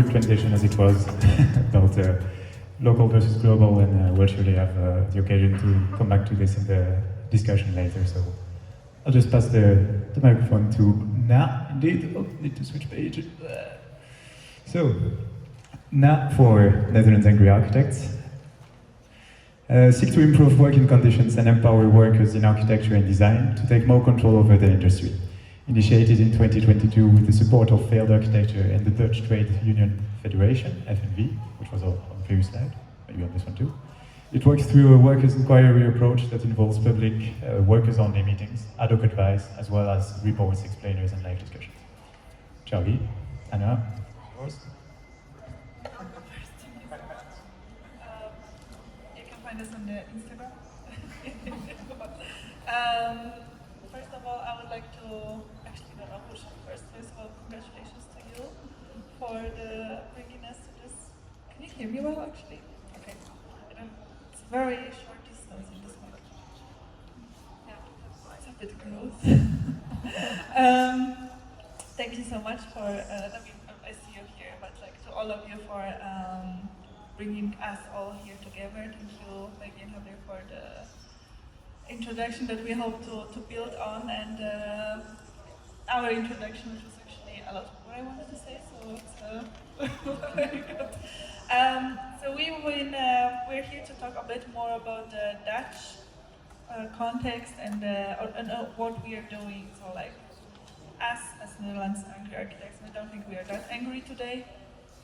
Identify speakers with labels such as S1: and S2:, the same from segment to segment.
S1: good transition as it was about local versus global, and we'll surely have the occasion to come back to this in the discussion later. So I'll just pass the microphone to Na. Indeed, oh, need to switch page. So, Na for Netherlands Angry Architects. Seek to improve working conditions and empower workers in architecture and design to take more control over the industry. Initiated in 2022 with the support of Failed Architecture and the Dutch Trade Union Federation, FNV, which was on the previous slide, maybe on this one too. It works through a workers' inquiry approach that involves public workers-only meetings, ad hoc advice, as well as reports, explainers, and live discussions. Charlie, Anna, yours.
S2: You can find us on the Instagram. First of all, I would like to actually don't know who should first. First of all, congratulations to you for bringing us to this. Can you hear me well, actually? Okay. It's a very short distance in this one. Yeah, it's a bit gross. Thank you so much for. I see you here, but like to all of you for bringing us all here together. Thank you, Maggie and Javier, for the introduction that we hope to build on, and our introduction, which was actually a lot of what I wanted to say, so it's very good. So we're here to talk a bit more about the Dutch context and what we are doing. So like us as Netherlands Angry Architects, I don't think we are that angry today.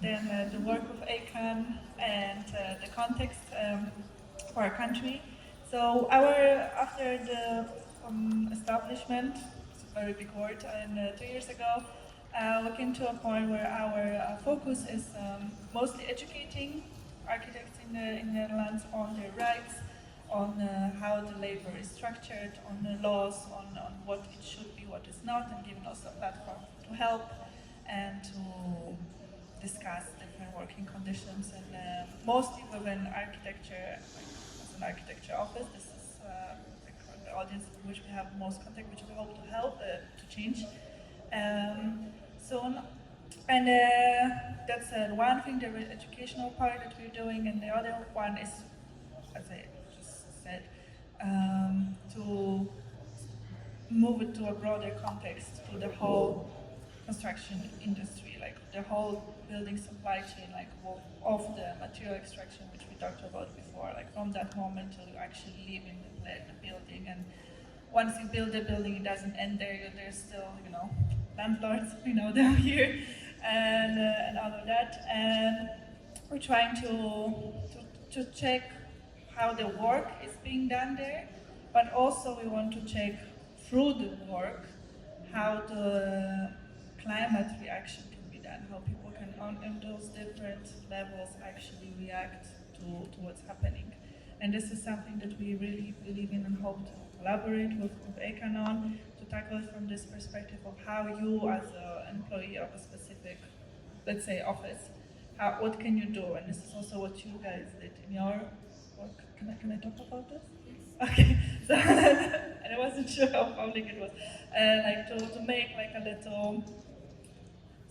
S2: Then the work of ACAN and the context for our country. So after the establishment, it's a very big word, and 2 years ago, we came to a point where our focus is mostly educating architects in the Netherlands on their rights, on how the labor is structured, on the laws, on what it should be, what is not, and giving us a platform to help and to discuss different working conditions, and mostly within architecture, as an architecture office. This is the audience in which we have most contact, which we hope to help to change soon. And that's one thing, the educational part that we're doing, and the other one is, as I just said, to move it to a broader context, to the whole construction industry, like the whole building supply chain, like of the material extraction, which we talked about before, like from that moment till you actually live in the building. And once you build the building, it doesn't end there. There's still, landlords, down here, and all of that. And we're trying to check how the work is being done there, but also we want to check through the work how the climate reaction can be done, how people can on those different levels actually react to what's happening. And this is something that we really believe in and hope to collaborate with ACAN on, to tackle it from this perspective of how you as an employee of a specific, let's say, office, what can you do? And this is also what you guys did in your work. Can I talk about this? Okay, so and I wasn't sure how public it was. To make like a little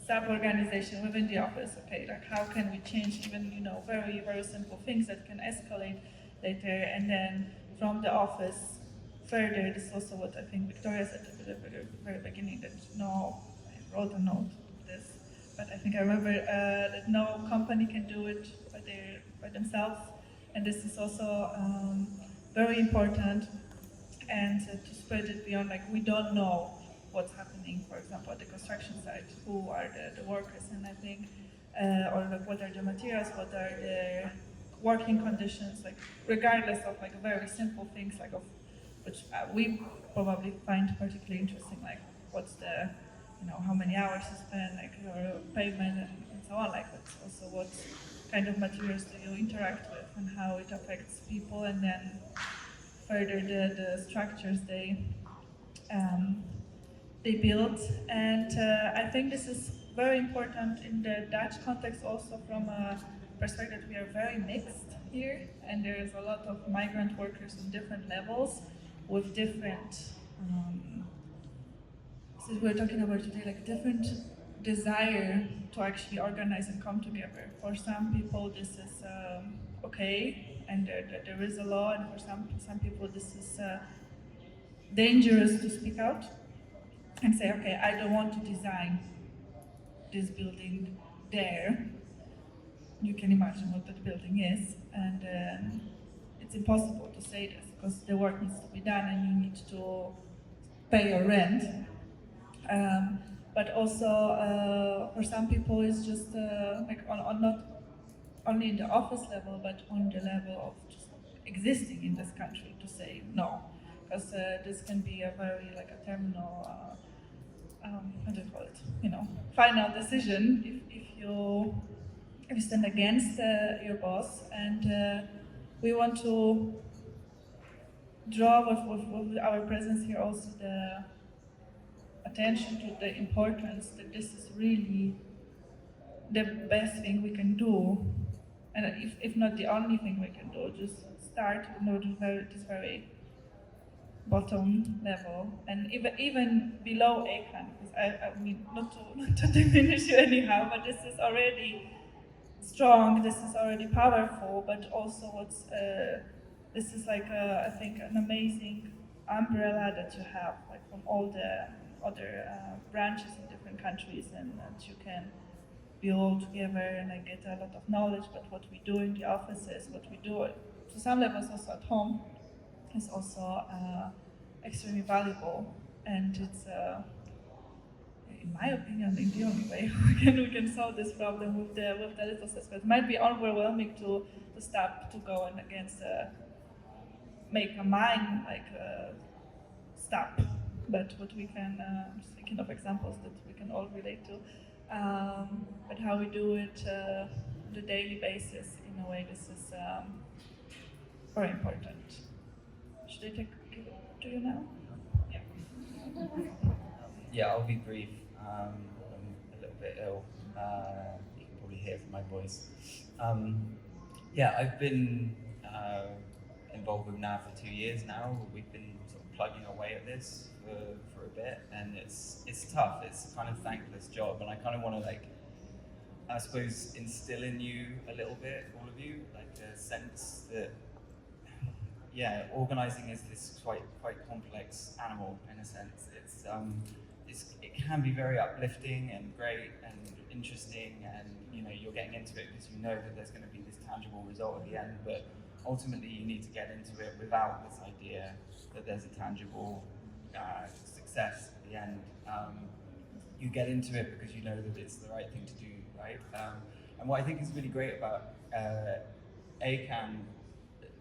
S2: sub-organization within the office. Okay, like how can we change even very, very simple things that can escalate later, and then from the office further. This is also what I think Victoria said at the very beginning, that I wrote a note of this, but I think I remember that no company can do it by themselves, and this is also very important, and to spread it beyond, like we don't know what's happening, for example, at the construction site, who are the workers, and I think, or like what are the materials, what are the working conditions, like regardless of like very simple things, like of which we probably find particularly interesting, like what's the, how many hours you spend, like your payment and so on, like it's also what kind of materials do you interact with and how it affects people, and then further the structures they build. And I think this is very important in the Dutch context also from a perspective that we are very mixed here, and there's a lot of migrant workers on different levels with different, so we're talking about today, like different desire to actually organize and come together. For some people, this is okay, and there is a law, and for some people, this is dangerous to speak out and say, okay, I don't want to design this building there. You can imagine what that building is, and it's impossible to say this because the work needs to be done and you need to pay your rent. But also for some people it's just like on not only in the office level but on the level of just existing in this country to say no, because this can be a very like a terminal how do you call it, final decision if you stand against your boss. And we want to draw with our presence here also the attention to the importance that this is really the best thing we can do, and if not the only thing we can do, just start this very bottom level, and even below ACAN, because I mean not to diminish you anyhow, but this is already strong, this is already powerful, but also this is like I think an amazing umbrella that you have, like from all the other branches in different countries, and that you can build together and I get a lot of knowledge. But what we do in the offices, what we do to some levels also at home, is also extremely valuable, and it's in my opinion, in the only way we can solve this problem with the little steps. It might be overwhelming to stop to go and against make a mind like stop. But what we can, I'm just thinking of examples that we can all relate to. But how we do it on a daily basis, in a way, this is very important. Should I give it to you now? Yeah.
S3: Yeah, I'll be brief. I'm a little bit ill. You can probably hear from my voice. Yeah, I've been involved with NAA for 2 years now. We've been sort of plugging away at this for a bit, and it's tough. It's a kind of thankless job, and I kind of want to I suppose instill in you a little bit, all of you, like a sense that organising is this quite complex animal in a sense. It can be very uplifting and great and interesting, and you're getting into it because you know that there's going to be this tangible result at the end. But ultimately, you need to get into it without this idea that there's a tangible success at the end. You get into it because you know that it's the right thing to do, right? And what I think is really great about ACAN,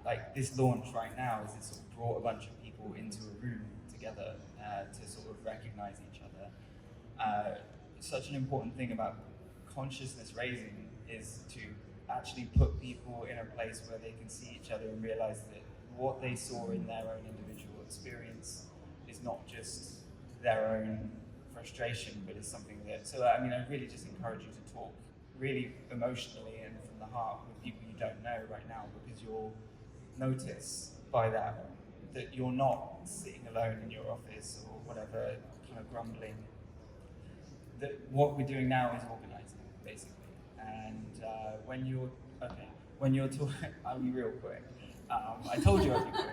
S3: like this launch right now, is it sort of brought a bunch of people into a room together to sort of recognize each other. Such an important thing about consciousness raising is to actually put people in a place where they can see each other and realize that what they saw in their own individual experience is not just their own frustration, but is something that, so I mean, I really just encourage you to talk really emotionally and from the heart with people you don't know right now, because you'll notice by that you're not sitting alone in your office or whatever, kind of grumbling. That what we're doing now is organizing, basically. And when you're talking, I'll be real quick. I told you I'd be quick.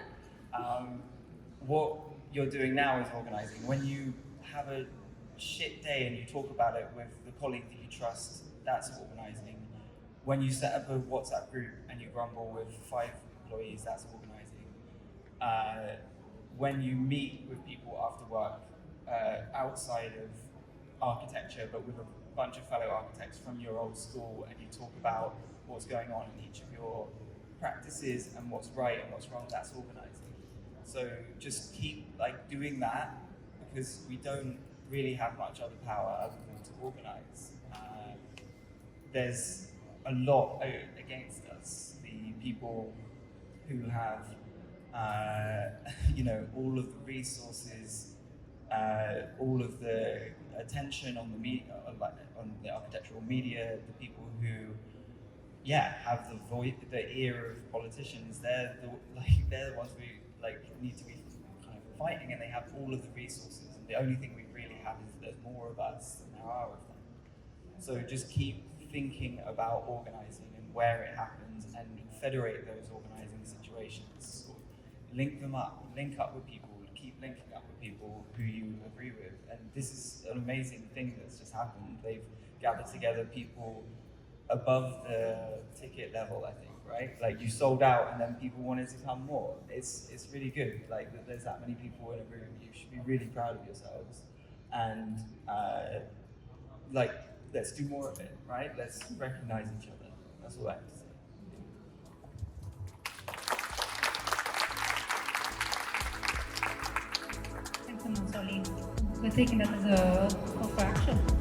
S3: What you're doing now is organizing. When you have a shit day and you talk about it with the colleague that you trust, that's organizing. When you set up a WhatsApp group and you grumble with 5 employees, that's organizing. When you meet with people after work outside of architecture, but with a bunch of fellow architects from your old school, and you talk about what's going on in each of your practices and what's right and what's wrong, that's organizing. So just keep doing that, because we don't really have much other power other than to organize. There's a lot against us. The people who have all of the resources, all of the attention on the on the architectural media, the people who have the ear of politicians, they're the ones who need to be kind of fighting, and they have all of the resources, and the only thing we really have is there's more of us than there are of them. So just keep thinking about organizing and where it happens and federate those organizing situations. Link them up, link up with people, keep linking up with people who you agree with. And this is an amazing thing that's just happened. They've gathered together people above the ticket level, I think, right? Like you sold out and then people wanted to come more. It's really good, like that there's that many people in a room. You should be really proud of yourselves. And like, let's do more of it, right? Let's recognize each other. That's all I have to say.
S2: Thanks so much, Ollie. We're taking that as a call for action.